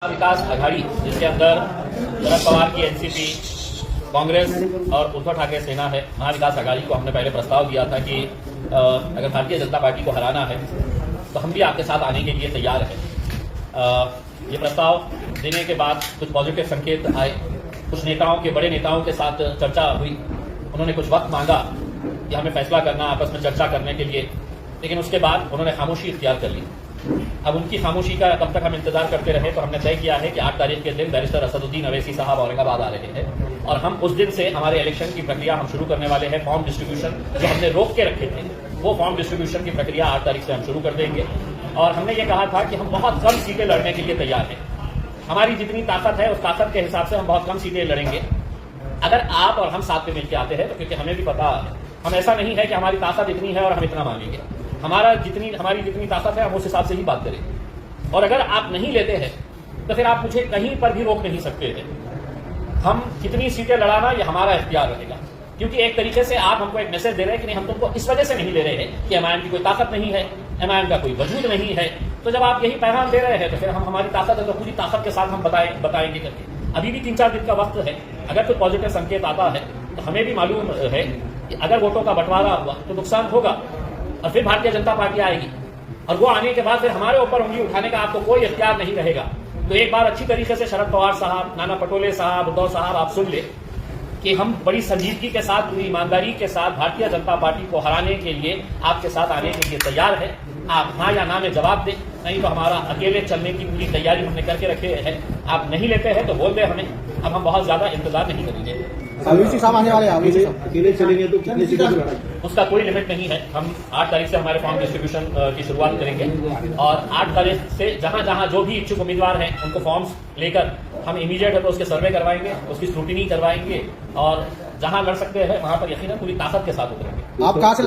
विकास आघाड़ी जिसके अंदर शरद पवार की एनसीपी, कांग्रेस और उद्धव ठाकरे सेना है। महाविकास आघाड़ी को हमने पहले प्रस्ताव दिया था कि अगर भारतीय जनता पार्टी को हराना है तो हम भी आपके साथ आने के लिए तैयार हैं। ये प्रस्ताव देने के बाद कुछ पॉजिटिव संकेत आए, कुछ नेताओं के बड़े नेताओं के साथ चर्चा हुई, उन्होंने कुछ वक्त मांगा कि हमें फैसला करना, आपस में चर्चा करने के लिए, लेकिन उसके बाद उन्होंने खामोशी इख्तियार कर ली। अब उनकी खामोशी का कब तक हम इंतजार करते रहे, तो हमने तय किया है कि 8 तारीख के दिन बैरिस्टर असदुद्दीन अवैसी साहब औरंगाबाद आ रहे हैं और हम उस दिन से हमारे इलेक्शन की प्रक्रिया हम शुरू करने वाले हैं। फॉर्म डिस्ट्रीब्यूशन जो हमने रोक के रखे थे, वो फॉर्म डिस्ट्रीब्यूशन की प्रक्रिया 8 तारीख से हम शुरू कर देंगे। और हमने ये कहा था कि हम बहुत कम सीटें लड़ने के लिए तैयार हैं। हमारी जितनी ताकत है उस ताकत के हिसाब से हम बहुत कम सीटें लड़ेंगे। अगर आप और हम साथ में मिलकर आते हैं तो क्योंकि हमें भी पता है, हम ऐसा नहीं है कि हमारी ताकत इतनी है और हम इतना मांगेंगे। हमारी जितनी ताकत है हम उस हिसाब से ही बात करेंगे। और अगर आप नहीं लेते हैं तो फिर आप मुझे कहीं पर भी रोक नहीं सकते हैं। हम कितनी सीटें लड़ाना ये हमारा इख्तियार रहेगा, क्योंकि एक तरीके से आप हमको एक मैसेज दे रहे हैं कि नहीं, हम तुमको इस वजह से नहीं ले रहे हैं कि एमआईएम की कोई ताकत नहीं है, एमआईएम का कोई वजूद नहीं है। तो जब आप यही पैगाम दे रहे हैं तो फिर हम हमारी ताकत है तो पूरी ताकत के साथ हम बताएंगे करके। अभी भी 3-4 दिन का वक्त है। अगर कोई पॉजिटिव संकेत आता है तो हमें भी मालूम है कि अगर वोटों का बंटवारा हुआ तो नुकसान होगा और फिर भारतीय जनता पार्टी आएगी और वो आने के बाद फिर हमारे ऊपर उंगली उठाने का आपको कोई इख्तियार नहीं रहेगा। तो एक बार अच्छी तरीके से शरद पवार साहब, नाना पटोले साहब, उद्धव साहब, आप सुन ले कि हम बड़ी संजीदगी के साथ, पूरी ईमानदारी के साथ भारतीय जनता पार्टी को हराने के लिए आपके साथ आने के लिए तैयार है। आप हाँ या ना में जवाब दें, नहीं तो हमारा अकेले चलने की पूरी तैयारी हमने करके रखे हैं। आप नहीं लेते हैं तो बोल दें हमें, अब हम बहुत ज्यादा इंतजार नहीं करेंगे। साहब आने वाले हैं, अकेले चलेंगे तो कितनी सीटों की लड़ाई? उसका कोई लिमिट नहीं है। हम 8 तारीख से हमारे फॉर्म डिस्ट्रीब्यूशन की शुरुआत करेंगे और 8 तारीख से जहां जहां जो भी इच्छुक उम्मीदवार हैं उनको फॉर्म्स लेकर हम इमीडिएट है तो उसके सर्वे करवाएंगे, उसकी स्क्रूटिनी करवाएंगे और जहां लड़ सकते हैं वहां पर यकीनन पूरी ताकत के साथ उतरेंगे। आप कहां से